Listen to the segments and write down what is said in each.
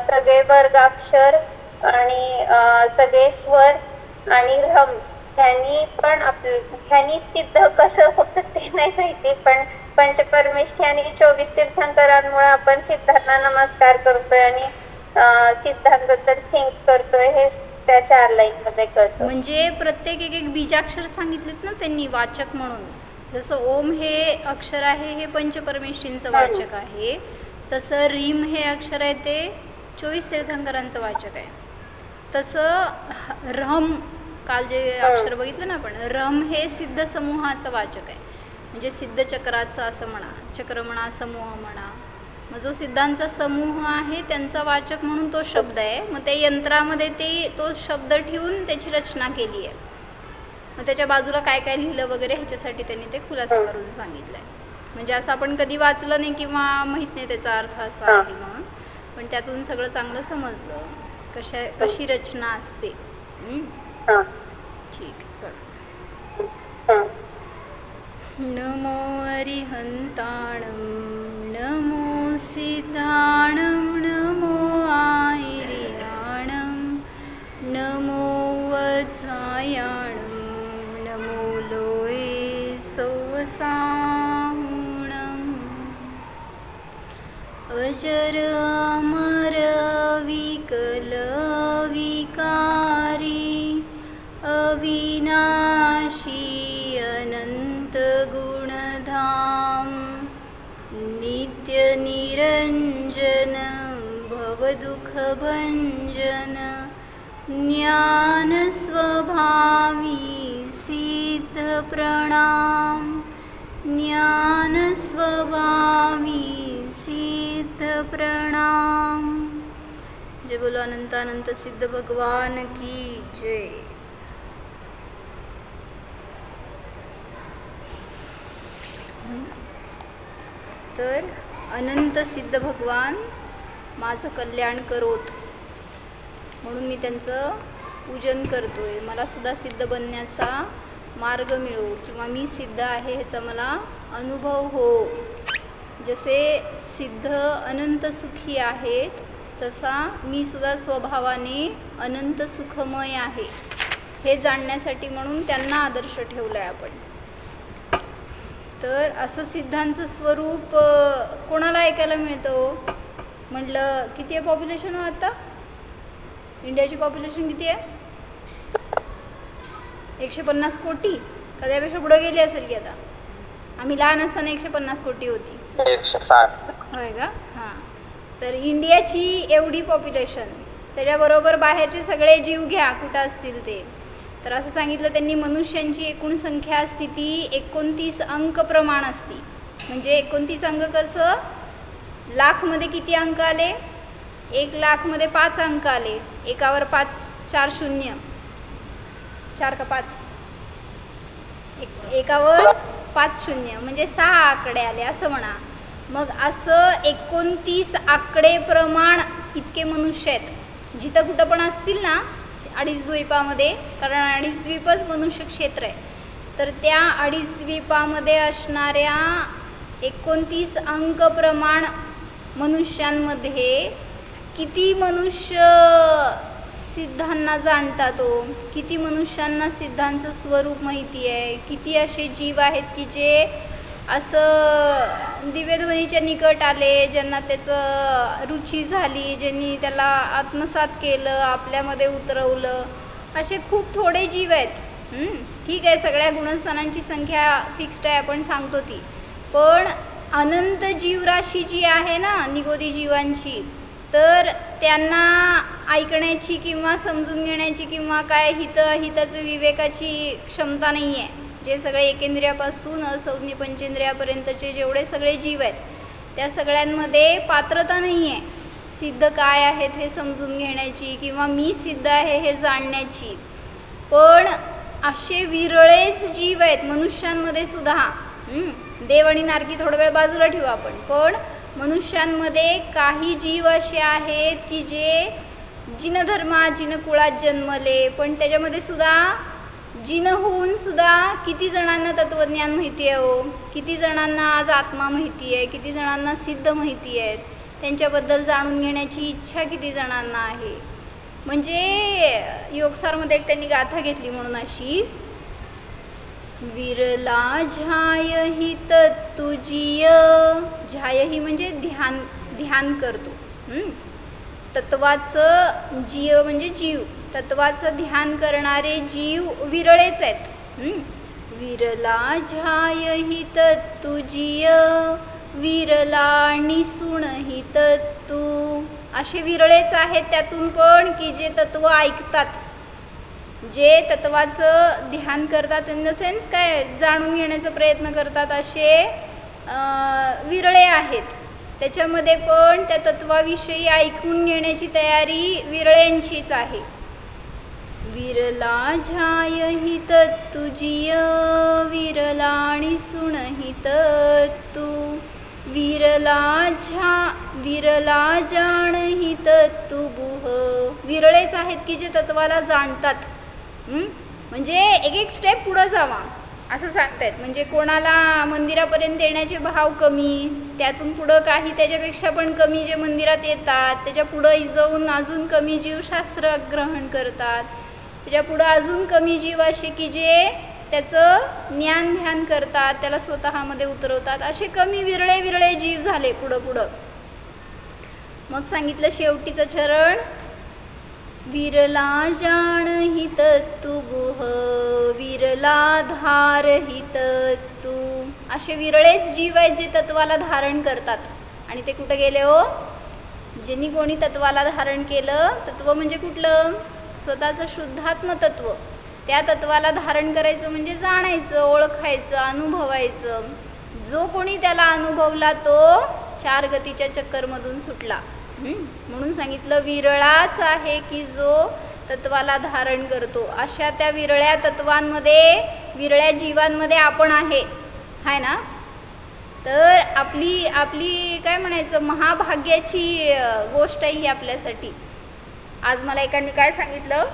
सगळे वर्गाक्षर आणि सगळे स्वर आणि रम ह्यांनी सिद्ध कसं होतं ते नाही माहिती, पण पंचपरमेष्ठी आणि 24 तीर्थंकरांमुळे आपण सिद्धांना नमस्कार करतोय आणि सिद्धांबद्दल थिंक करतोय हे त्या 4 लाईन मध्ये कळतं. म्हणजे प्रत्येक एक बीजाक्षर सांगितलेत ना त्यांनी वाचक म्हणून. जसं ओम हे अक्षर आहे हे पंचपरमेष्ठींचं वाचक आहे, तसं रीम हे अक्षर आहे ते 24 तीर्थंकरांचं वाचक आहे. तसं रम काल जे अक्षर बघितलं ना आपण, रम हे सिद्ध समूहाचं वाचक आहे, म्हणजे सिद्ध चक्राचं असं म्हणा, चक्र म्हणा, समूह म्हणा. मग जो सिद्धांचा समूह आहे त्यांचा वाचक म्हणून तो शब्द आहे. मग त्या यंत्रामध्ये तो शब्द ठेवून त्याची रचना केली आहे. मग त्याच्या बाजूला काय काय लिहिलं वगैरे ह्याच्यासाठी त्यांनी ते खुलासा करून सांगितलं आहे. म्हणजे असं आपण कधी वाचलं नाही किंवा माहीत नाही त्याचा अर्थ असा आहे म्हणून, पण त्यातून सगळं चांगलं समजलं कशी रचना असते. ठीक आहे, चल. नमो अरिहंताणं नमो सिद्धाणं नमो आयर्याणं नमो वत्सायाणं नमो लोये सौवसाहुणम् अजर अमर विकल विकारी अविनाशी अनंत गुणधाम नित्य निरंजन भवदुःखभंजन ज्ञान स्वभावी सिद्ध प्रणाम ज्ञान स्वभावी सिद्ध प्रणाम. जय बोलो अनंत अनंत सिद्ध भगवान की जय. तर अनंत सिद्ध भगवान माझं कल्याण करोत म्हणून मी त्यांचं पूजन करतोय. मला सुद्धा सिद्ध बनण्याचा मार्ग मिळो किंवा मी सिद्ध आहे ह्याचा मला अनुभव हो. जसे सिद्ध अनंत सुखी आहेत तसा मी सुद्धा स्वभावाने अनंत सुखमय आहे हे जाणण्यासाठी म्हणून त्यांना आदर्श ठेवला आहे आपण. तर असं सिद्धांचं स्वरूप कोणाला ऐकायला मिळतं? म्हटलं किती आहे पॉप्युलेशन हो आता? इंडियाची पॉप्युलेशन किती आहे? 150 कोटी का त्यापेक्षा पुढे गेली असेल की आता? आम्ही लहान असताना 150 कोटी होती. 160 होय का? हां. तर इंडियाची एवढी पॉप्युलेशन, त्याच्याबरोबर बाहेरचे सगळे जीव घ्या कुठं असतील ते. तर असं सांगितलं त्यांनी मनुष्यांची एकूण संख्या असती ती 29 अंक प्रमाण असती. म्हणजे 29 अंक कसं? लाखमध्ये किती अंक आले? 1 लाखमध्ये 5 अंक आले. एकावर 5 4 0 4 का 5 एकावर 5 0 म्हणजे 6 आकडे आले असं म्हणा. मग असं 29 आकडे प्रमाण इतके मनुष्य आहेत जिथं कुठं पण असतील ना 2.5 द्वीपामध्ये, कारण 2.5 द्वीपच मनुष्य क्षेत्र आहे. तर त्या 2.5 द्वीपामध्ये असणाऱ्या 29 अंक प्रमाण मनुष्यांमध्ये किती मनुष्य सिद्धांना जाणतात हो, किती मनुष्यांना सिद्धांचं स्वरूप माहिती आहे, किती असे जीव आहेत की जे असं दिव्यध्वनीच्या निकट आले, ज्यांना त्याचं रुची झाली, ज्यांनी त्याला आत्मसात केलं, आपल्यामध्ये उतरवलं. असे खूप थोडे जीव आहेत. ठीक आहे, सगळ्या गुणस्थानांची संख्या फिक्स्ड आहे आपण सांगतो ती, पण अनंत जीवराशी जी आहे ना निगोदी जीवांची, तर त्यांना ऐकण्याची किंवा समजून घेण्याची किंवा काय हिताचं विवेकाची क्षमता नाही आहे. जे सगळे एकेंद्रियापासून असंज्ञ पंचेंद्रियापर्यंतचे जेवढे सगळे जीव आहेत त्या सगळ्यांमध्ये पात्रता नाही आहे सिद्ध काय आहेत हे समजून घेण्याची किंवा मी सिद्ध आहे हे जाणण्याची. पण असे विरळेच जीव आहेत मनुष्यांमध्ये सुद्धा. देव आणि नारकी थोडा वेळ बाजूला ठेवू आपण, पण मनुष्यांमध्ये काही जीव असे आहेत की जे जिनधर्मात जिनकुळात जन्मले, पण त्याच्यामध्ये सुद्धा जिन होऊन सुद्धा किती जणांना तत्त्वज्ञान माहिती आहे हो, किती जणांना आज आत्मा माहिती आहे, किती जणांना सिद्ध माहिती आहेत. त्यांच्याबद्दल जाणून घेण्याची इच्छा किती जणांना आहे. म्हणजे योगसारमध्ये एक त्यांनी गाथा घेतली म्हणून अशी, विरला झाय ही तत्तुजीय. झाय ही म्हणजे ध्यान करतो. तत्वाचं जीव म्हणजे जीव, तत्वाचं ध्यान करणारे जीव विरळेच आहेत. विरला झाय ही तत्तुजीय, विरला निसुण ही तत्तू. असे विरळेच आहेत त्यातून पण की जे तत्व ऐकतात, जे तत्वाचं ध्यान करतात, इन द सेन्स काय जाणून घेण्याचा प्रयत्न करतात, असे विरळे आहेत. त्याच्यामध्ये पण त्या तत्वाविषयी ऐकून घेण्याची तयारी विरळ्यांचीच आहे. विरला झाय ही तत्तुजीय, विरला निसुण ही तत्तू. विरला जाण ही तत्तु बुह. विरळेच आहेत की जे तत्वाला जाणतात. म्हणजे एक एक स्टेप पुढं जावा असं सांगतायत. म्हणजे कोणाला मंदिरापर्यंत येण्याचे भाव कमी, त्यातून पुढं काही त्याच्यापेक्षा पण कमी जे मंदिरात येतात, त्याच्या पुढं जाऊन अजून कमी जीवशास्त्र ग्रहण करतात, त्याच्या पुढं अजून कमी जीव असे की जे त्याचं ज्ञान ध्यान करतात, त्याला स्वतःमध्ये उतरवतात. असे कमी विरळे जीव झाले पुढं. मग सांगितलं शेवटीचं चरण, विरला जाण ही तत्तु बुह, विरला धार ही तत्तू. असे विरळेच जीव आहेत जे तत्वाला धारण करतात. आणि ते कुठं गेले हो? ज्यांनी कोणी तत्वाला धारण केलं, तत्व म्हणजे कुठलं? स्वतःचं शुद्धात्म तत्व. त्या तत्वाला धारण करायचं म्हणजे जाणायचं, ओळखायचं, अनुभवायचं. जो कोणी त्याला अनुभवला तो 4 गतीच्या चक्करमधून सुटला. म्हणून सांगितलं विरळाच आहे की जो तत्वाला धारण करतो. अशा त्या विरळ्या तत्वांमध्ये, विरळ्या जीवांमध्ये आपण आहे ना. तर आपली काय म्हणायचं, महाभाग्याची गोष्ट आहे ही आपल्यासाठी. आज मला एकाने काय सांगितलं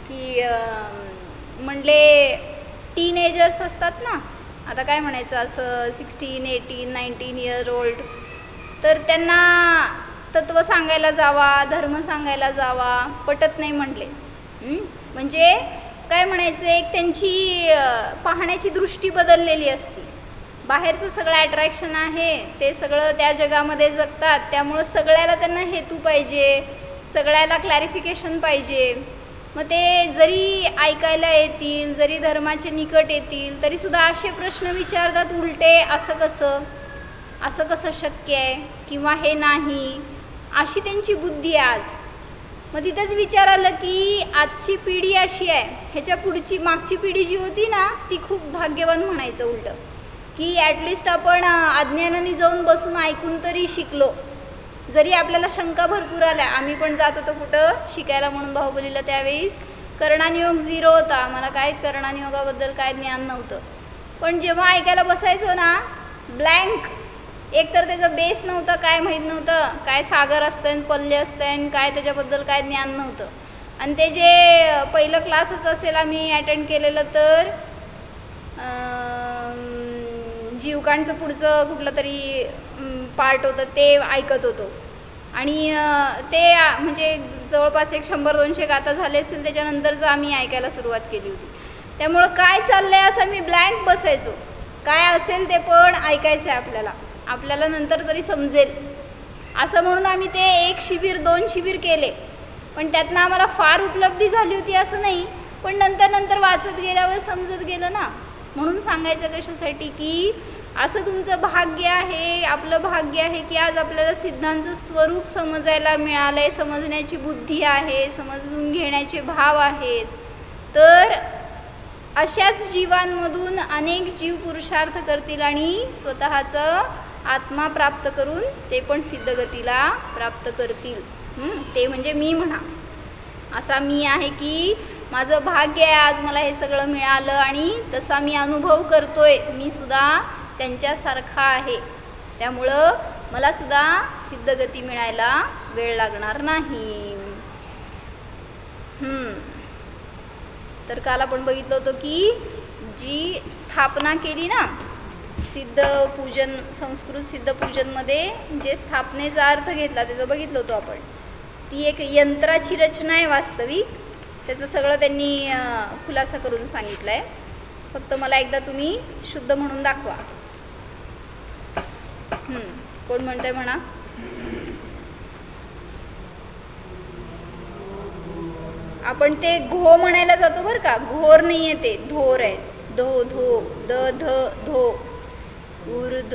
की म्हणले टीनेजर्स असतात ना, आता काय म्हणायचं असं 16, 18, 19 इयर ओल्ड, तर त्यांना तत्व सांगायला जावा, धर्म सांगायला जावा, पटत नाही म्हटले. म्हणजे काय म्हणायचं, एक त्यांची पाहण्याची दृष्टी बदललेली असते. बाहेरचं सगळं अट्रॅक्शन आहे, ते सगळं त्या जगामध्ये जगतात, त्यामुळं सगळ्याला त्यांना हेतू पाहिजे, सगळ्याला क्लॅरिफिकेशन पाहिजे. मग ते जरी ऐकायला येतील, जरी धर्माचे निकट येतील, तरीसुद्धा असे प्रश्न विचारतात उलटे, असं कसं शक्य आहे, किंवा हे नाही, अशी त्यांची बुद्धी आज. मग तिथंच विचार आलं की आजची पिढी अशी आहे, ह्याच्या पुढची मागची पिढी जी होती ना, ती खूप भाग्यवान म्हणायचं उलटं, की ॲटलिस्ट आपण अज्ञानाने जाऊन बसून ऐकून तरी शिकलो. जरी आपल्याला शंका भरपूर आल्या, आम्ही पण जात होतो कुठं शिकायला म्हणून बाहुबलीला, त्यावेळेस कर्णानियोग 0 होता, मला काहीच कर्णानियोगाबद्दल काय ज्ञान नव्हतं. पण जेव्हा ऐकायला बसायचो ना, ब्लँक. एक तर त्याचा बेस नव्हता, काय माहीत नव्हतं, काय सागर असतं, पल्ले असतं, काय त्याच्याबद्दल काय ज्ञान नव्हतं. आणि ते जे पहिलं क्लासच असेल आम्ही अटेंड केलेलं, तर जीवकांचं पुढचं कुठलं तरी पार्ट होतं ते ऐकत होतो. आणि ते म्हणजे जवळपास 100-200 गाथा झाले असेल, त्याच्यानंतरच आम्ही ऐकायला सुरुवात केली होती. त्यामुळं काय चाललं आहे असं मी ब्लँक बसायचो. काय असेल ते पण ऐकायचं आहे आपल्याला नंतर तरी समजेल असं म्हणून आम्ही ते 1 शिबिर 2 शिबिर केले. पण त्यातनं आम्हाला फार उपलब्धी झाली होती असं नाही, पण नंतर वाचत गेल्यावर समजत गेलं ना. म्हणून सांगायचं कशासाठी की असं तुमचं भाग्य आहे, आपलं भाग्य आहे की आज आपल्याला सिद्धांचं स्वरूप समजायला मिळालं आहे, समजण्याची बुद्धी आहे, समजून घेण्याचे भाव आहेत. तर अशाच जीवांमधून अनेक जीव पुरुषार्थ करतील आणि स्वतःचं आत्मा प्राप्त करून ते पण सिद्धगतीला प्राप्त करतील. ते म्हणजे मी म्हणा, असा मी आहे की माझं भाग्य आहे, आज मला हे सगळं मिळालं आणि तसा मी अनुभव करतोय. मी सुद्धा त्यांच्यासारखा आहे, त्यामुळं मला सुद्धा सिद्धगती मिळायला वेळ लागणार नाही. तर काल आपण बघितलं होतं की जी स्थापना केली ना, सिद्ध पूजन, संस्कृत सिद्ध पूजनमध्ये जे स्थापनेचा अर्थ घेतला त्याचं बघितलं होतं आपण. ती एक यंत्राची रचना आहे वास्तविक. त्याचं सगळं त्यांनी खुलासा करून सांगितलं आहे. फक्त मला एकदा तुम्ही शुद्ध म्हणून दाखवा. कोण म्हणतंय म्हणा. आपण ते घो म्हणायला जातो बरं का. घोर नाही आहे ते, धोर आहे. धो धो द ध धो. ऊर्ध्वाधोरयुतं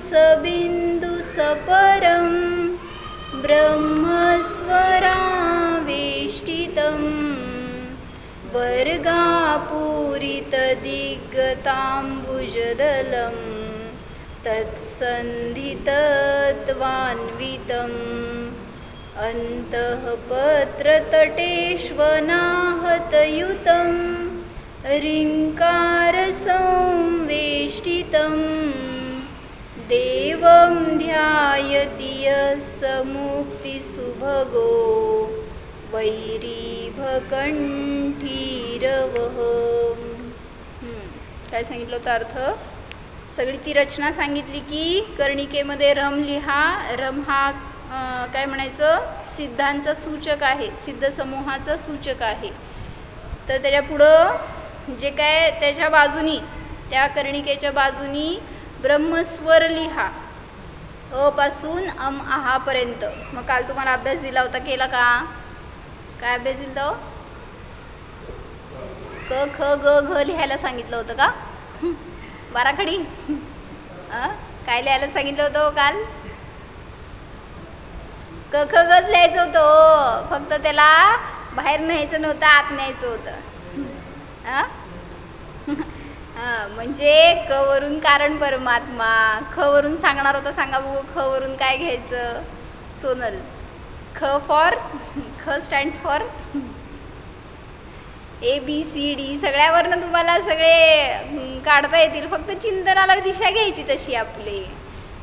सबिंदु सपरं ब्रह्मस्वरावेष्टितं वर्गापूरितदिग्गताम्बुजदलं तत्सन्धितत्वान्वितम् अन्तःपत्रतटेष्वनाहतयुतं ऋङ्कारसंवेष्टितं देवं ध्यायति यस्य मुक्तिसुभगो वैरीभकण्ठीरवः. काय सांगितलं होतं अर्थ. सगळी ती रचना सांगितली की कर्णिकेमध्ये रम लिहा. रम हा काय म्हणायचं, सिद्धांचा सूचक आहे, सिद्ध समूहाचा सूचक आहे. तर त्याच्या पुढं जे काय त्याच्या बाजूनी, त्या कर्णिकेच्या बाजूनी ब्रह्मस्वर लिहा, अ पासून अम आहापर्यंत. मग काल तुम्हाला अभ्यास दिला होता, केला का. काय अभ्यास दिला होता. क ख ग घ लिहायला सांगितलं होतं का. बाराखडी काय लिहायला सांगितलं होतं काल. क ख गच लिहायचं होतं. फक्त त्याला बाहेर न्यायचं नव्हतं, आत न्यायचं होतं. म्हणजे क वरून कारण परमात्मा, ख वरून सांगणार होता. सांगा बघू ख वरून काय घ्यायचं सोनल. ख फॉर, ख स्टँड्स फॉर ABCD. सगळ्यावरनं तुम्हाला सगळे काढता येतील. फक्त चिंतनाला दिशा घ्यायची तशी आपली.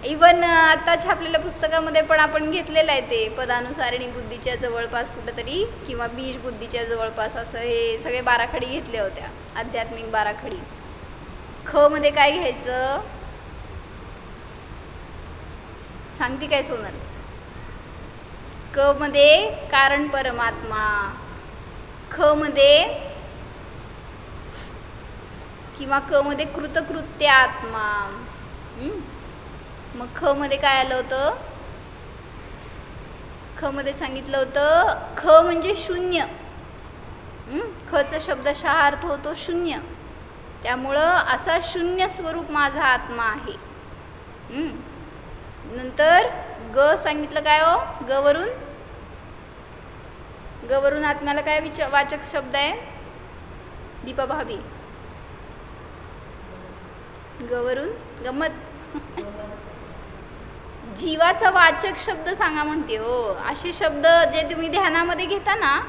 इवन आता छापलेल्या पुस्तकामध्ये पण आपण घेतलेलं आहे ते पदानुसारिणी बुद्धीच्या जवळपास कुठंतरी किंवा बीज बुद्धीच्या जवळपास असं हे सगळे बाराखडी घेतल्या होत्या, आध्यात्मिक बाराखडी. ख मध्ये काय घ्यायचं सांगते काय सोनल. क मध्ये कारण परमात्मा, ख मध्ये किंवा क मध्ये कृतकृत्य आत्मा. मग ख मध्ये काय आलं होतं. ख मध्ये सांगितलं होतं ख म्हणजे शून्य. ख चा शब्दशः अर्थ होतो शून्य. त्यामुळं असा शून्य स्वरूप माझा आत्मा आहे. नंतर ग सांगितलं काय हो. ग वरून आत्म्याला काय वाचक शब्द आहे दीपा भाभी. ग वरून गमत जीवाचा वाचक शब्द सांगा म्हणते हो. असे शब्द जे तुम्ही ध्यानामध्ये घेता ना,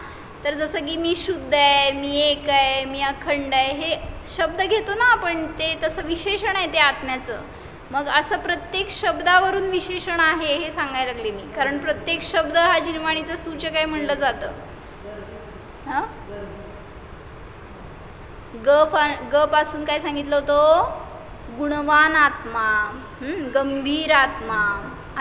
तर जसं की मी शुद्ध आहे, मी एक आहे, मी अखंड आहे, हे शब्द घेतो ना आपण, ते तसं विशेषण आहे ते आत्म्याचं. मग असं प्रत्येक शब्दावरून विशेषण आहे हे सांगायला लागले मी. कारण प्रत्येक शब्द हा जिनवाणीचं सूचक आहे म्हणलं जातं. ग पासून काय सांगितलं होतं. गुणवान आत्मा, गंभीर आत्मा.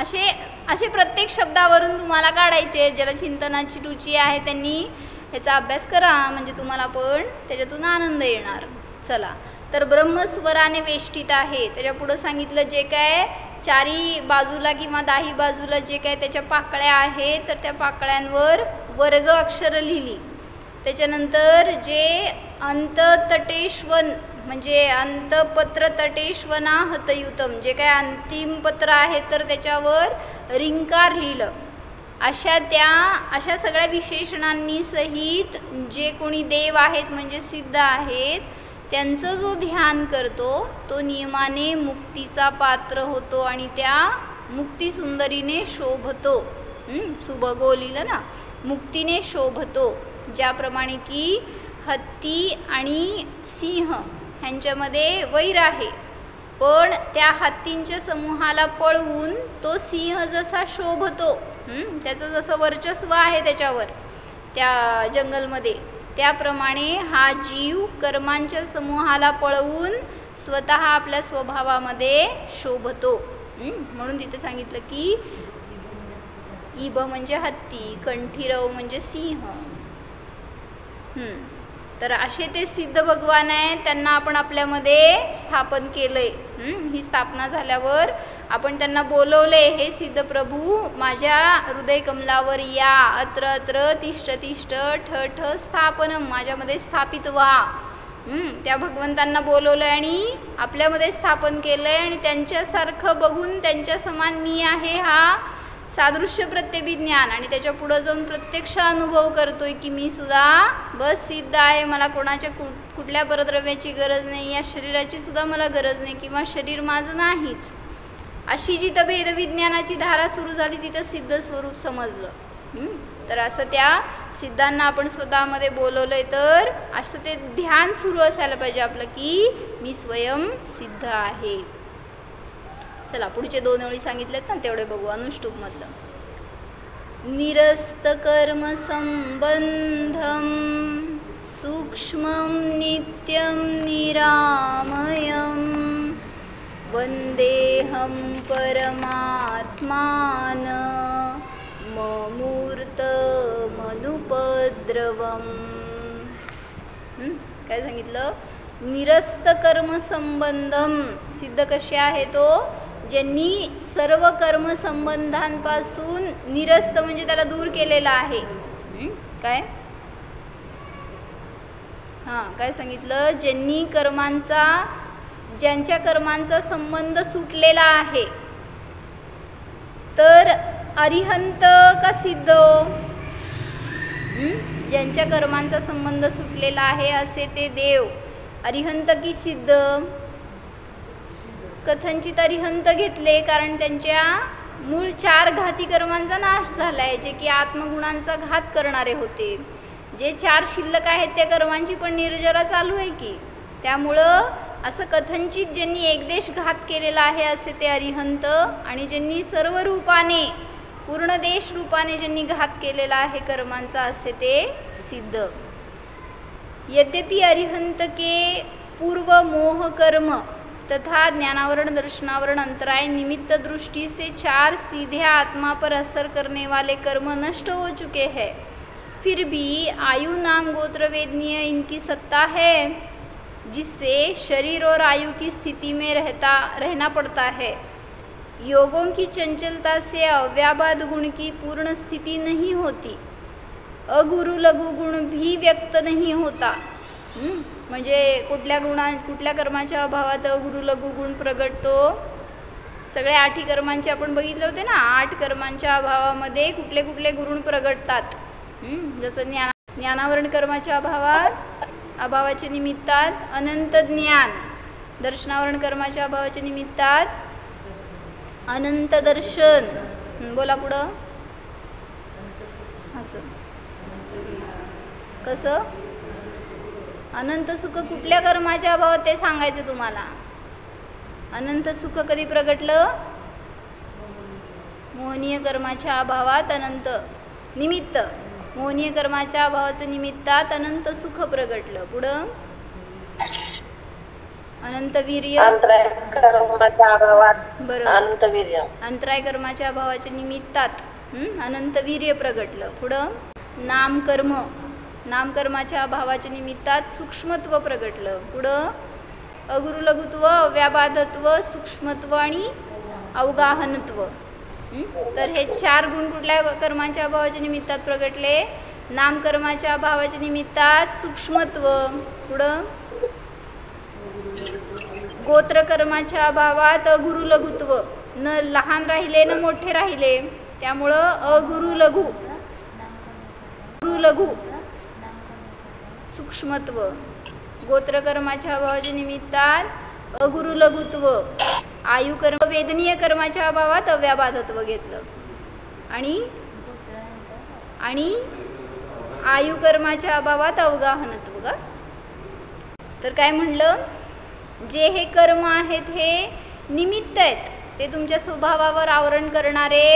असे प्रत्येक शब्दावरून तुम्हाला काढायचे. ज्याला चिंतनाची रुची आहे त्यांनी ह्याचा अभ्यास करा, म्हणजे तुम्हाला पण त्याच्यातून आनंद येणार. चला, तर ब्रह्मस्वराने वेष्टित आहे. त्याच्या पुढं सांगितलं जे काय चारी बाजूला किंवा दाही बाजूला जे काय त्याच्या पाकळ्या आहेत, तर त्या पाकळ्यांवर वर्ग अक्षर लिहिली. त्याच्यानंतर जे अंततटेश्वन म्हणजे अंतपत्र तटेश्वना हतयुतम, जे काय अंतिम पत्र आहे तर त्याच्यावर रिंकार लिहिलं. अशा सगळ्या विशेषणांनी सहित जे कोणी देव आहेत म्हणजे सिद्ध आहेत, त्यांचं जो ध्यान करतो तो नियमाने मुक्तीचा पात्र होतो आणि त्या मुक्ती सुंदरीने शोभतो. सुभगो लिहिलं ना, मुक्तीने शोभतो. ज्याप्रमाणे की हत्ती आणि सिंह ह्यांच्यामध्ये वैर आहे, पण त्या हत्तींच्या समूहाला पळवून तो सिंह जसा शोभतो, त्याचं जसं वर्चस्व आहे त्याच्यावर त्या जंगलमध्ये, त्याप्रमाणे हा जीव कर्मांच्या समूहाला पळवून स्वतः आपल्या स्वभावामध्ये शोभतो. म्हणून तिथे सांगितलं की इब म्हणजे हत्ती, कंठीरव म्हणजे सिंह. तर असे ते सिद्ध भगवान आहे, त्यांना आपण आपल्यामध्ये स्थापन केलंय. ही स्थापना झाल्यावर आपण त्यांना बोलवले, हे सिद्ध प्रभू माझ्या हृदय कमलावर या, अत्र अत्र तिष्ठ तिष्ठ ठ ठ स्थापनम, माझ्यामध्ये स्थापित व्हा. त्या भगवंतांना बोलवलंय आणि आपल्यामध्ये स्थापन केलंय. आणि त्यांच्यासारखं बघून त्यांच्या समान मी आहे हा सादृश्य प्रत्यभिज्ञान. आणि त्याच्या पुढं जाऊन प्रत्यक्ष अनुभव करतोय की मी सुद्धा बस सिद्ध आहे, मला कोणाच्या कुठल्या परद्रव्याची गरज नाही, या शरीराची सुद्धा मला गरज नाही, किंवा शरीर माझं नाहीच. अशी जिथं भेदविज्ञानाची धारा सुरू झाली तिथं सिद्ध स्वरूप समजलं. तर असं त्या सिद्धांना आपण स्वतःमध्ये बोलवलंय. तर असं ते ध्यान सुरू असायला पाहिजे आपलं की मी स्वयं सिद्ध आहे. चला पुढचे 2 ओळी सांगितलेत ना, तेवढे बघू. अनुष्टुप मधलं. निरस्त कर्म संबंधम सूक्ष्मं नित्यं निरामयं वंदेहं परमात्मान मूर्तमनुपद्रवम. काय सांगितलं? निरस्त कर्म संबंधम. सिद्ध कसे आहे तो? ज्यांनी सर्व कर्म संबंधांपासून निरस्त म्हणजे त्याला दूर केलेला आहे. काय काय सांगितलं? ज्यांच्या कर्मांचा संबंध सुटलेला आहे. तर अरिहंत का सिद्ध? ज्यांच्या कर्मांचा संबंध सुटलेला आहे असे ते देव अरिहंत की सिद्ध? कथनचित अरिहंत घेतले, कारण त्यांच्या मूळ 4 घाती कर्मांचा नाश झालाय, जे की आत्मगुणांचा घात करणारे होते. जे 4 शिल्लक आहेत त्या कर्मांची पण निर्जरा चालू आहे की. त्यामुळं असं कथनचित ज्यांनी एकदेश घात केलेला आहे असे ते अरिहंत. आणि ज्यांनी सर्व रूपाने पूर्ण देश रूपाने ज्यांनी घात केलेला आहे कर्मांचा असे ते सिद्ध. यद्यपि अरिहंत के पूर्व मोह कर्म तथा ज्ञानावरण दर्शनावरण अंतराय निमित्त दृष्टि से 4 सीधे आत्मा पर असर करने वाले कर्म नष्ट हो चुके हैं, फिर भी आयु नाम गोत्र वेदनीय इनकी सत्ता है, जिससे शरीर और आयु की स्थिति में रहना पड़ता है. योगों की चंचलता से अव्याबाद गुण की पूर्ण स्थिति नहीं होती, अगुरु लघु गुण भी व्यक्त नहीं होता. म्हणजे कुठल्या कर्माच्या अभावात अगुरु लघु गुण प्रगटतो? सगळे 8 कर्मांचे आपण बघितले होते ना. 8 कर्मांच्या अभावामध्ये कुठले कुठले गुण प्रगटतात? जसं ज्ञानावरण कर्माच्या अभावाच्या निमित्तात अनंत ज्ञान, दर्शनावरण कर्माच्या अभावाच्या निमित्तात अनंत दर्शन. बोला पुढं. असं कसं? अनंत सुख कुठल्या कर्माच्या अभावात ते सांगायचं तुम्हाला. अनंत सुख कधी प्रगटलं? मोहनीय कर्माच्या अभावात अनंत निमित्त, मोहनीय कर्माच्या अभावाचं निमित्तात अनंत सुख प्रगटलं. पुढं अनंत वीर्य, अंतराय कर्माच्या अभावात बरोबर, अनंत वीर्य, अंतराय कर्माच्या अभावाच्या निमित्तात अनंत वीर्य प्रगटलं. पुढं नामकर्म, नामकर्माच्या अभावाच्या निमित्तात सूक्ष्मत्व प्रगटलं. पुढं अगुरु लघुत्व, अव्याबाधत्व, सूक्ष्मत्व आणि अवगाहनत्व. तर हे 4 गुण कुठल्या कर्माच्या अभावाच्या निमित्तात प्रगटले? नामकर्माच्या अभावाच्या निमित्तात सूक्ष्मत्व. पुढं गोत्रकर्माच्या अभावात अगुरु लघुत्व, न लहान राहिले न मोठे राहिले, त्यामुळं अगुरु लघु, गुरु लघु सूक्ष्मत्व. गोत्रकर्माच्या अभावाच्या निमित्तात अगुरु लघुत्व. आयुकर्म वेदनीय कर्माच्या अभावात अव्याबाधत्व घेतलं. आणि आयुकर्माच्या अभावात अवगाहनत्व का. तर काय म्हणलं? जे हे कर्म आहेत हे निमित्त आहेत, ते तुमच्या स्वभावावर आवरण करणारे,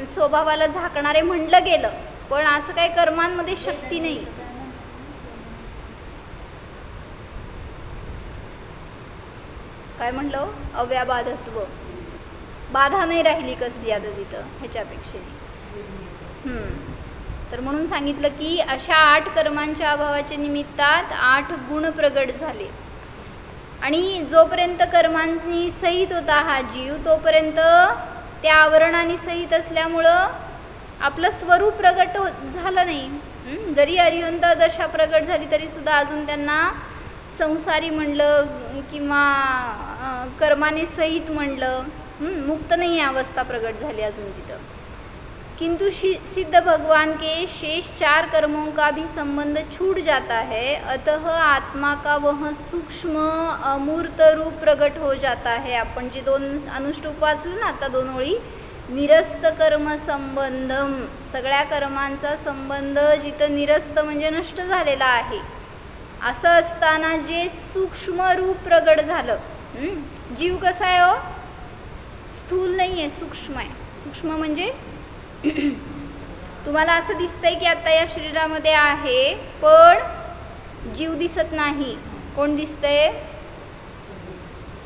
स्वभावाला झाकणारे म्हणलं गेलं. पण असं काही कर्मांमध्ये शक्ती नाही. काय म्हटलं, अव्याबाधत्व, बाधा नाही राहिली कसली आता तिथं ह्याच्यापेक्षा. तर म्हणून सांगितलं की अशा 8 कर्मांच्या अभावाच्या निमित्तात 8 गुण प्रगट झाले. आणि जोपर्यंत कर्मांनी सहित होता हा जीव, तोपर्यंत त्या आवरणाने सहित असल्यामुळं आपलं स्वरूप प्रगट झालं नाही. जरी अरिहंत दशा प्रगट झाली तरी सुद्धा अजून त्यांना संसारी म्हणलं किंवा कर्माने सहित म्हणलं, मुक्त नाही आहे अवस्था प्रगट झाली अजून तिथं. किंतु सिद्ध भगवान के शेष 4 कर्मों का भी संबंध छूट जाता है, अतः आत्मा का वह सूक्ष्म अमूर्त रूप प्रगट हो जाता है. आपण जे 2 अनुष्टुप वाचलं ना आता 2 ओळी, निरस्त कर्म संबंधम, सगळ्या कर्मांचा संबंध जिथं निरस्त म्हणजे नष्ट झालेला आहे, असं असताना जे सूक्ष्म रूप प्रगट झालं. जीव कसा आहे हो, स्थूल नाही आहे, सूक्ष्म आहे. सूक्ष्म म्हणजे तुम्हाला असं दिसतंय की आता या शरीरामध्ये आहे, पण जीव दिसत नाही. कोण दिसतंय,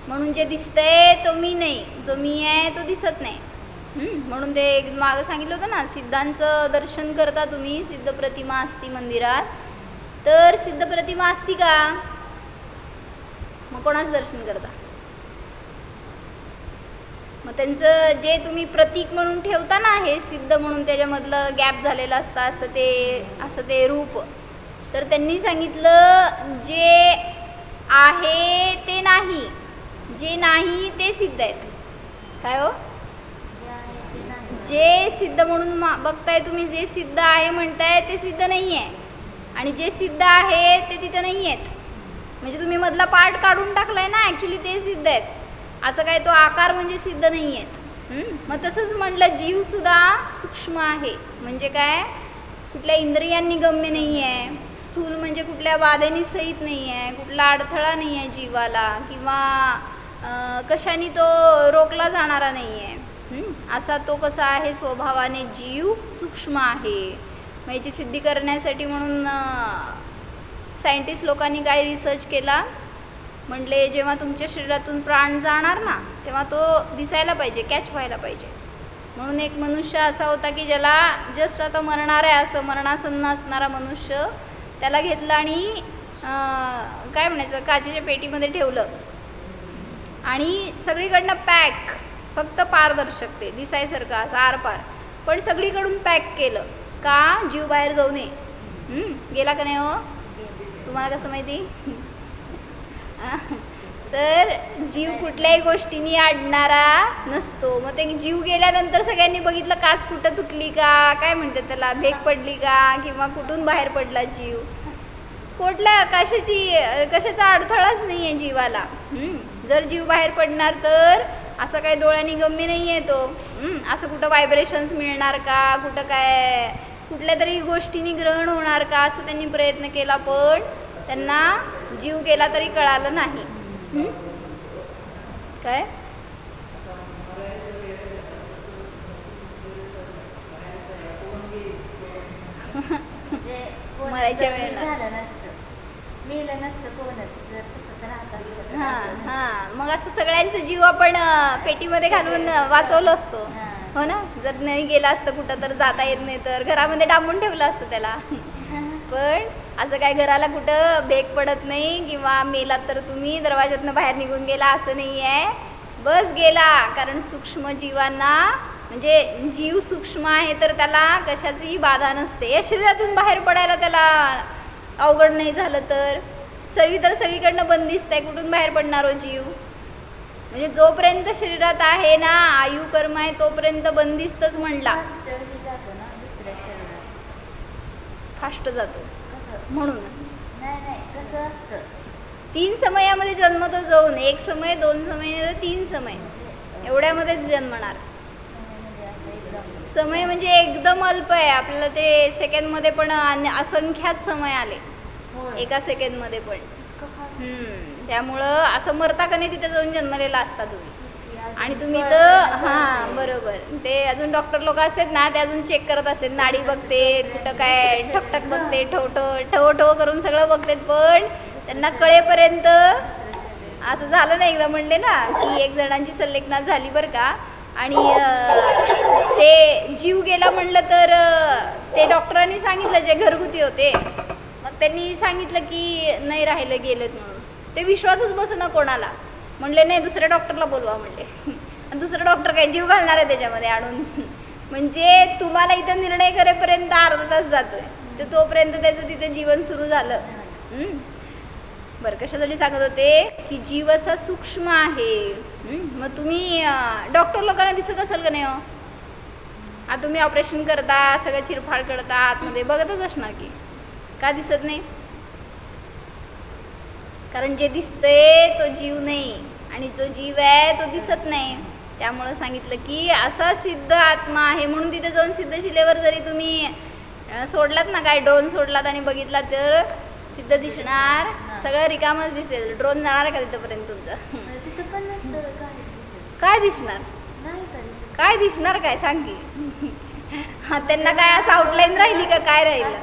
म्हणून जे दिसतंय तो मी नाही, जो मी आहे तो दिसत नाही. म्हणून ते मागं सांगितलं होतं ना, सिद्धांचं दर्शन करता तुम्ही, सिद्ध प्रतिमा असती मंदिरात, तर सिद्ध प्रतिमा असती का, मग कोणाचं दर्शन करता, मग त्यांचं जे तुम्ही प्रतीक म्हणून ठेवता ना, हे सिद्ध म्हणून त्याच्यामधलं गॅप झालेलं असतं असं ते रूप, तर त्यांनी सांगितलं जे आहे ते नाही, जे नाही ते सिद्ध आहेत. काय हो, जे सिद्ध म्हणून बघताय तुम्ही, जे सिद्ध आहे म्हणताय ते सिद्ध नाही आहे, आणि जे सिद्ध आहे ते तिथं नाही आहेत. म्हणजे तुम्ही मधला पार्ट काढून टाकलाय ना, ॲक्च्युली ते सिद्ध आहेत. असं काय तो आकार म्हणजे सिद्ध नाही आहेत. मग तसंच म्हटलं जीवसुद्धा सूक्ष्म आहे, म्हणजे काय, कुठल्या इंद्रियांनी गम्य नाही आहे, स्थूल म्हणजे कुठल्या बाधेनी सहित नाही आहे, कुठला अडथळा नाही आहे जीवाला, किंवा कशाने तो रोखला जाणारा नाही आहे. असा तो कसा आहे स्वभावाने, जीव सूक्ष्म आहे. मग याची सिद्धी करण्यासाठी म्हणून सायंटिस्ट लोकांनी काय रिसर्च केला, म्हटले जेव्हा तुमच्या शरीरातून प्राण जाणार ना, तेव्हा तो दिसायला पाहिजे, कॅच व्हायला पाहिजे. म्हणून एक मनुष्य असा होता की ज्याला जस्ट आता मरणार आहे असं मरणासन्न असणारा मनुष्य, त्याला घेतलं आणि काय म्हणायचं, काचेच्या पेटीमध्ये ठेवलं आणि सगळीकडनं पॅक, फक्त पारदर्शक ते दिसायसारखं असं आरपार, पण सगळीकडून पॅक केलं का, जीव बाहेर जाऊ नये. गेला का नाही हो, तुम्हाला कसं माहिती, तर जीव कुठल्याही गोष्टींनी अडणारा नसतो. मग ते जीव गेल्यानंतर सगळ्यांनी बघितलं काच कुठं तुटली का, काय म्हणतात त्याला, भेग पडली का, किंवा कुठून बाहेर पडला जीव, कुठल्या कशाचा अडथळाच नाही आहे जीवाला. जर जीव बाहेर पडणार तर असं काही डोळ्यांनी गम्य नाही आहे तो. असं कुठं व्हायब्रेशन्स मिळणार का, कुठं काय कुठल्या तरी गोष्टींनी ग्रहण होणार का, असं त्यांनी प्रयत्न केला, पण त्यांना जीव गेला तरी कळालं नाही. काय मरायच्या वेळेला मग असं सगळ्यांचं जीव आपण पेटीमध्ये घालून वाचवलं असतो, हो ना. जर नाही गेला असतं कुठं तर जाता येत नाही तर घरामध्ये डांबून ठेवलं असतं त्याला. पण असं काय घराला कुठं भेग पडत नाही, किंवा मेलात तर तुम्ही दरवाज्यातनं बाहेर निघून गेला असं नाही आहे, बस गेला. कारण सूक्ष्म जीवांना, म्हणजे जीव सूक्ष्म आहे तर त्याला कशाचीही बाधा नसते. या शरीरातून बाहेर पडायला त्याला अवघड नाही झालं तर सगळीकडनं बंदिस्त आहे, कुठून बाहेर पडणार हो जीव. म्हणजे जोपर्यंत शरीरात आहे ना, आयु कर्म आहे तोपर्यंत बंदिस्तच म्हणला. फास्ट जातो म्हणून कसं असतं, 3 समयामध्ये जन्मतो जाऊन, 1 समय 2 समय 3 समय एवढ्यामध्येच जन्मणार. समय म्हणजे एकदम अल्प आहे, आपल्याला ते सेकंडमध्ये पण असंख्यात समय आले एका सेकंडमध्ये पण. त्यामुळं असं मरता का नाही तिथे जाऊन जन्मलेला असता तुम्ही. आणि तुम्ही तर बरोबर, ते अजून डॉक्टर लोक असतात ना, ते अजून चेक करत असतात, नाडी बघते, कुठं काय ठकठक बघते, ठो ठो करून सगळं बघतात, पण त्यांना कळेपर्यंत असं झालं ना एकदा म्हणले ना की एक जणांची संलेखनात झाली बरं का आणि ते जीव गेला म्हणलं तर ते डॉक्टरांनी सांगितलं जे घरगुती होते मग त्यांनी सांगितलं की नाही राहिलं गेलेत म्हणून ते विश्वासच बसेना कोणाला म्हणले नाही दुसऱ्या डॉक्टरला बोलवा म्हणले आणि दुसरा डॉक्टर काय जीव घालणार आहे त्याच्यामध्ये आणून म्हणजे तुम्हाला इथं निर्णय करेपर्यंत अर्धा तास जातोय तर तोपर्यंत त्याचं तिथे जीवन सुरू झालं. बरं कशासाठी सांगत होते की जीव असा सूक्ष्म आहे. मग तुम्ही डॉक्टर लोकांना दिसत असेल का नाही हो आता तुम्ही ऑपरेशन करता सगळं चिरफाड करता आतमध्ये बघतच असणार की का दिसत नाही कारण जे दिसतंय तो जीव नाही आणि जो जीव आहे तो दिसत नाही. त्यामुळं सांगितलं की असा सिद्ध आत्मा आहे म्हणून तिथे जाऊन सिद्धशिलेवर जरी तुम्ही सोडलात ना काय ड्रोन सोडलात आणि बघितला तर सिद्ध दिसणार सगळं रिकामच दिसेल. ड्रोन जाणार का तिथपर्यंत तुमचं काय दिसणार काय दिसणार काय सांग की त्यांना काय असं आउटलाईन राहिली का काय राहिलं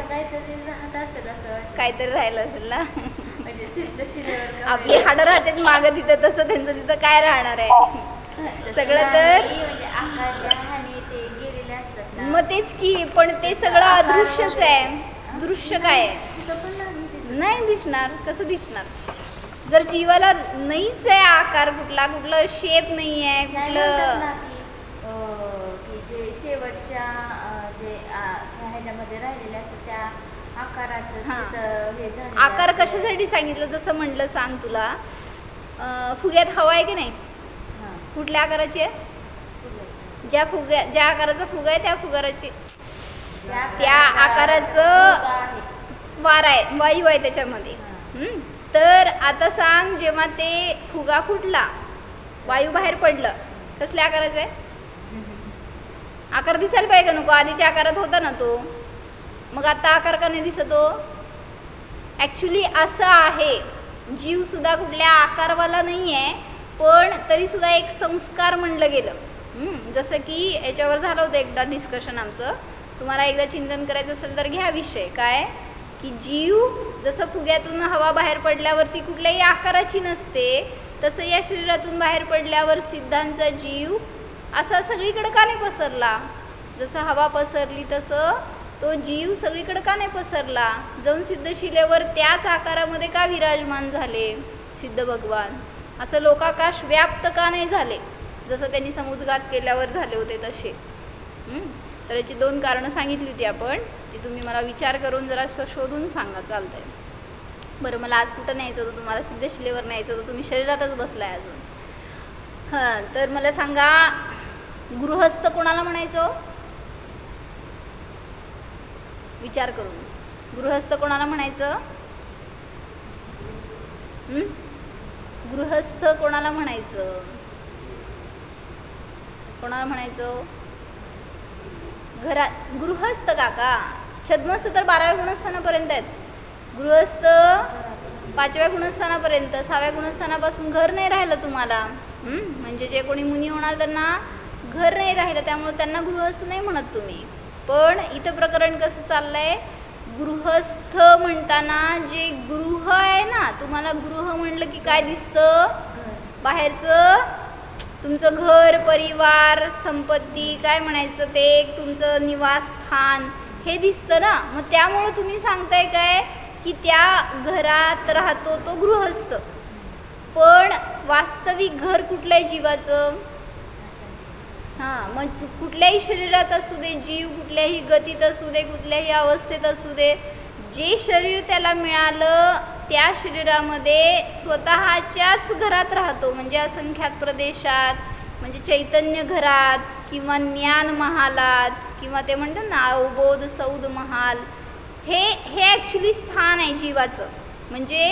काहीतरी राहिलं असेल ना आपली हाडं राहतात मागं तिथं तसं त्यांचं तिथं काय राहणार आहे सगळं तर मग तेच की पण ते सगळं अदृश्यच आहे. दृश्य काय आहे नाही दिसणार कसं दिसणार जर जीवाला नाहीच आहे आकार कुठला कुठलं शेप नाही आहे कुठलं जे शेवटच्या जे ह्याच्यामध्ये राहिलेले असतात त्या आकाराचं आकार कशासाठी सांगितलं जसं म्हटलं सांग तुला फुग्यात हवा आहे की नाही कुठल्या आकाराची आहे ज्या आकाराचा फुगा आहे त्या फुगाराची त्या आकाराचं वारा आहे वायू आहे त्याच्यामध्ये. तर आता सांग जेव्हा ते फुगा फुटला वायू बाहेर पडलं कसल्या आकाराचं आहे आकार दिसायला पाहिजे का नको आधीच्या आकारात होता ना तो मग आता आकार का नाही दिसतो ॲक्च्युली असं आहे जीवसुद्धा कुठल्या आकारवाला नाही आहे पण तरीसुद्धा एक संस्कार म्हणलं गेलं. जसं की याच्यावर झालं होतं एकदा डिस्कशन आमचं तुम्हाला एकदा चिंतन करायचं असेल तर घ्या विषय काय की जीव जसं फुग्यातून हवा बाहेर पडल्यावरती कुठल्याही आकाराची नसते तसं या शरीरातून बाहेर पडल्यावर सिद्धांचा जीव असा सगळीकडे का नाही पसरला जसं हवा पसरली तसं तो जीव सगळीकडे का नाही पसरला जाऊन सिद्धशिलेवर त्याच आकारामध्ये का विराजमान झाले सिद्ध भगवान असं लोकाकाश व्याप्त का नाही झाले जसं त्यांनी समुद्घात केल्यावर झाले होते तसे. तर याची 2 कारणं सांगितली होती आपण ती तुम्ही मला विचार करून जरा शोधून सांगा चालतंय. बरं मला आज कुठं न्यायचं होतं तुम्हाला सिद्धशिलेवर न्यायचं होतं तुम्ही शरीरातच बसलाय अजून तर मला सांगा गृहस्थ कोणाला म्हणायचं विचार करून गृहस्थ कोणाला म्हणायचं गृहस्थ कोणाला म्हणायचं घरात गृहस्थ काका छद्मस्थ तर 12व्या गुणस्थानापर्यंत आहेत गृहस्थ 5व्या गुणस्थानापर्यंत 6व्या गुणस्थानापासून घर नाही राहिलं तुम्हाला म्हणजे जे कोणी मुनी होणार त्यांना घर नाही राहिलं त्यामुळे त्यांना गृहस्थ नाही म्हणत तुम्ही. पण इथं प्रकरण कसं चाललंय गृहस्थ म्हणताना जे गृह आहे ना तुम्हाला गृह म्हणलं की काय दिसतं बाहेरचं तुमचं घर परिवार संपत्ती काय म्हणायचं ते एक तुमचं निवासस्थान हे दिसतं ना मग त्यामुळं तुम्ही सांगताय काय की त्या घरात राहतो तो गृहस्थ पण वास्तविक घर कुठल्याही जीवाचं मग कुठल्याही शरीरात असू दे जीव कुठल्याही गतीत असू दे कुठल्याही अवस्थेत असू दे जे शरीर त्याला मिळालं त्या शरीरामध्ये स्वतःच्याच घरात राहतो म्हणजे असंख्यात प्रदेशात म्हणजे चैतन्य घरात किंवा ज्ञान महालात किंवा ते म्हणतात ना अवबोध सौध महाल हे ॲक्च्युली स्थान आहे जीवाचं म्हणजे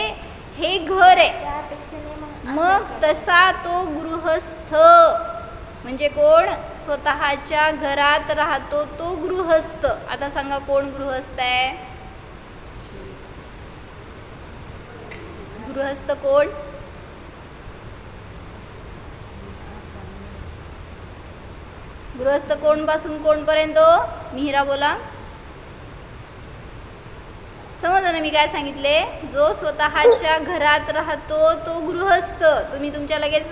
हे घर आहे. मग तसा तो गृहस्थ म्हणजे कोण स्वतःच्या घरात राहतो तो गृहस्थ. आता सांगा कोण गृहस्थ आहे गृहस्थ कोण गृहस्थ कोण पासून कोणपर्यंत मिहिरा बोला समजलं ना मी काय सांगितले? जो स्वतःच्या घरात राहतो तो गृहस्थ. तुम्ही तुमच्या लगेच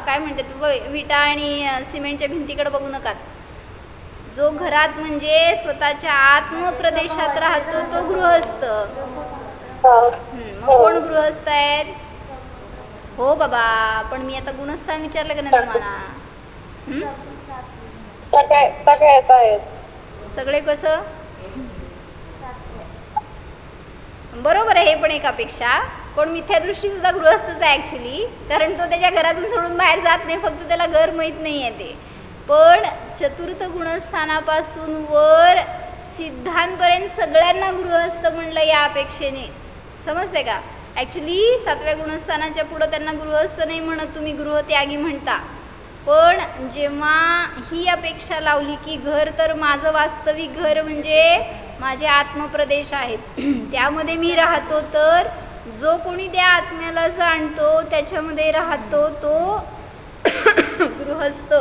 काय म्हणते विटा आणि सिमेंटच्या भिंतीकडे बघू नका. जो घरात म्हणजे स्वतःच्या आत्मप्रदेशात राहतो तो गृहस्थ. मग कोण गृहस्थ आहेत? हो बाबा, पण मी आता गुणस्थान विचारलं का नाही तुम्हाला? सगळ्याच आहेत. सगळे कसं? बरोबर आहे, हे पण एक अपेक्षा. कोण मिथ्या दृष्टी सुद्धा गृहस्थच आहे ऍक्च्युली, कारण तो त्याच्या घरातून सोडून बाहेर जात नाही, फक्त त्याला घर माहीत नाही आहे ते. पण चतुर्थ गुणस्थानापासून वर सिद्धांपर्यंत सगळ्यांना गृहस्थ म्हणलं या अपेक्षेने. समजते का? ॲक्च्युली 7व्या गुणस्थानाच्या पुढं त्यांना गृहस्थ नाही म्हणत, तुम्ही गृहत्यागी म्हणता. पण जेव्हा ही अपेक्षा लावली की घर तर माझं वास्तविक घर म्हणजे माझे आत्मप्रदेश आहेत, त्यामध्ये मी राहतो, तर जो कोणी त्या आत्म्याला जाणतो त्याच्यामध्ये राहतो तो गृहस्थ.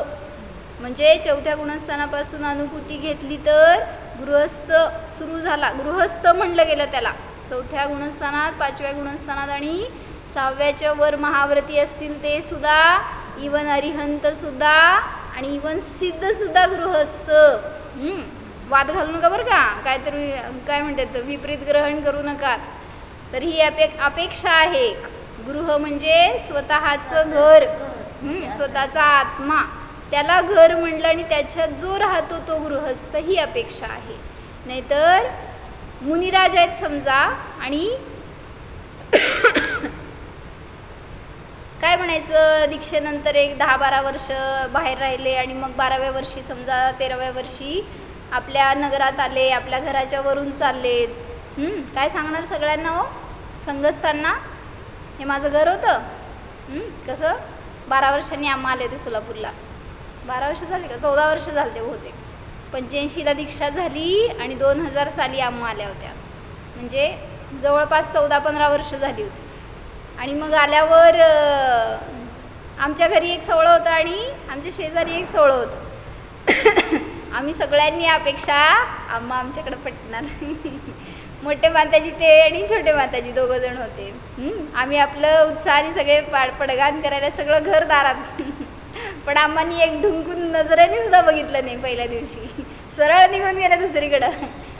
म्हणजे 4थ्या गुणस्थानापासून अनुभूती घेतली तर गृहस्थ सुरू झाला. गृहस्थ म्हणलं गेलं त्याला. 4थ्या गुणस्थानात, 5व्या गुणस्थानात आणि 6व्याच्या वर महाव्रती असतील ते सुद्धा, इवन अरिहंत सुद्धा आणि इवन सिद्ध सुद्धा गृहस्थ. वाद घालू नका बरं का, काहीतरी काय म्हणतात विपरीत ग्रहण करू नका. तर ही अपेक्षा आहे. गृह म्हणजे स्वतःचं घर, स्वतःचा आत्मा, त्याला घर म्हणलं आणि त्याच्यात जो राहतो तो गृहस्थ, ही अपेक्षा आहे. नाहीतर मुनिराज आहेत समजा आणि काय म्हणायचं, दीक्षेनंतर एक 10-12 वर्ष बाहेर राहिले आणि मग 12व्या वर्षी समजा 13व्या वर्षी आपल्या नगरात आले, आपल्या घराच्या वरून चाललेत. काय सांगणार सगळ्यांना? हो संघस्थांना, हे माझं घर होतं. कसं 12 वर्षांनी आम्हा आले होते सोलापूरला. 12 वर्ष झाले का? 14 वर्ष झाले ते बहुतेक. 85ला दीक्षा झाली आणि 2000 साली आम्हा आल्या होत्या. म्हणजे जवळपास 14-15 वर्ष झाली होती. आणि मग आल्यावर आमच्या घरी एक सोहळं होतं आणि आमच्या शेजारी एक सोहळं होतं. आम्ही सगळ्यांनी अपेक्षा आम्हा आमच्याकडे पटणार. मोठे माताजी ते आणि छोटे माताजी दोघं जण होते. आम्ही आपलं उत्साहाने सगळे पडगान करायला सगळं घर दारात. पण आम्हानी एक ढुंकून नजरेने सुद्धा बघितलं नाही पहिल्या दिवशी. सरळ निघून गेलं दुसरीकडं.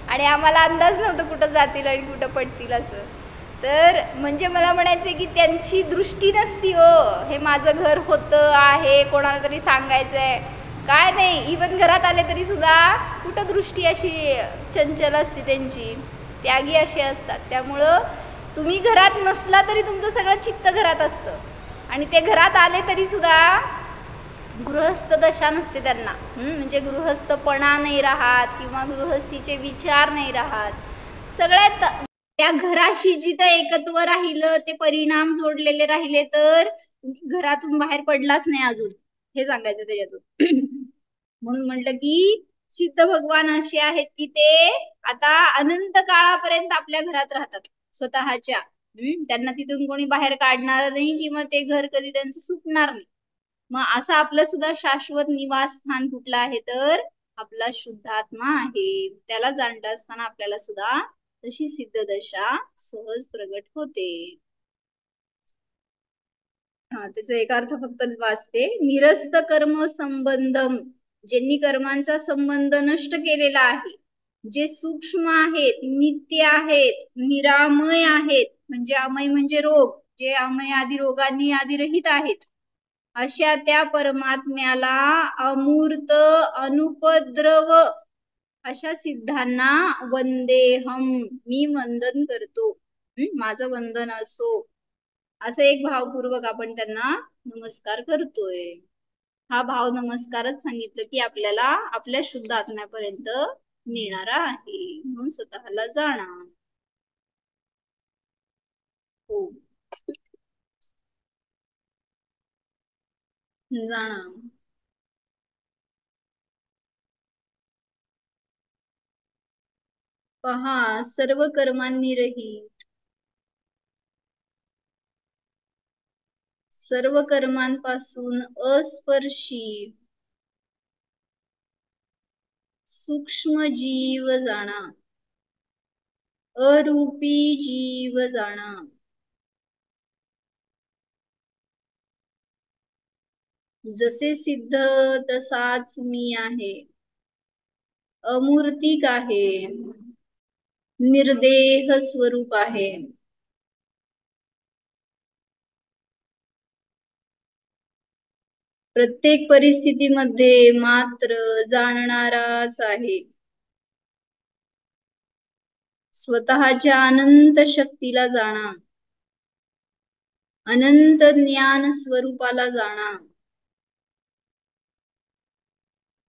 आणि आम्हाला अंदाज नव्हतं कुठं जातील आणि कुठं पडतील असं. तर म्हणजे मला म्हणायचं की त्यांची दृष्टी नसती. हो, हे माझं घर होतं आहे, कोणाला तरी सांगायचं आहे काय नाही. इवन घरात आले तरी सुद्धा कुठं दृष्टी अशी चंचल असते त्यांची, त्यागी असे असतात. त्यामुळं तुम्ही घरात नसला तरी तुमचं सगळं चित्त घरात असतं. आणि ते घरात आले तरी सुद्धा गृहस्थ दशा नसते त्यांना. म्हणजे गृहस्थपणा नाही राहत किंवा गृहस्थीचे विचार नाही राहत. सगळ्यात त्या घराशी जिथं एकत्व राहिलं, ते परिणाम जोडलेले राहिले, तर तुम्ही घरातून बाहेर पडलाच नाही अजून, हे सांगायचं त्याच्यातून. म्हणून म्हटलं की सिद्ध भगवान असे आहेत की ते आता अनंत काळापर्यंत आपल्या घरात राहतात स्वतःच्या. त्यांना तिथून कोणी बाहेर काढणार नाही किंवा ते घर कधी त्यांचं सुटणार नाही. मग असं आपलं सुद्धा शाश्वत निवासस्थान कुठलं आहे, तर आपला शुद्धात्मा आहे. त्याला जाणता असताना आपल्याला सुद्धा तशी सिद्ध दशा सहज प्रगट होते. त्याचा एक अर्थ फक्त वाचते. निरस्त कर्म संबंधम, ज्यांनी कर्मांचा संबंध नष्ट केलेला आहे, जे सूक्ष्म आहेत, नित्य आहेत, निरामय आहेत, म्हणजे अमय म्हणजे रोग, जे अमय आदी रोगांनी आदिरहित आहेत, अशा त्या परमात्म्याला अमूर्त अनुपद्रव अशा सिद्धांना वंदेहम, मी वंदन करतो, माझं वंदन असो, असं एक भावपूर्वक आपण त्यांना नमस्कार करतोय. हा भाव नमस्कारच सांगितलं की आपल्याला आपल्या शुद्ध आत्म्यापर्यंत नेणारा आहे. म्हणून स्वतःला जाणा. हो, जाणा. पहा, सर्व कर्मांनी रहित, सर्व कर्मांपासून अस्पर्शी सूक्ष्म जीव जाणा. अरूपी जीव जाणा, जसे सिद्ध तसाच मी आहे, अमूर्तिक आहे, निर्देह स्वरूप आहे. प्रत्येक परिस्थितीमध्ये मात्र जाणणाराच आहे. स्वतःच्या अनंत शक्तीला जाणा, अनंत ज्ञान स्वरूपाला जाणा,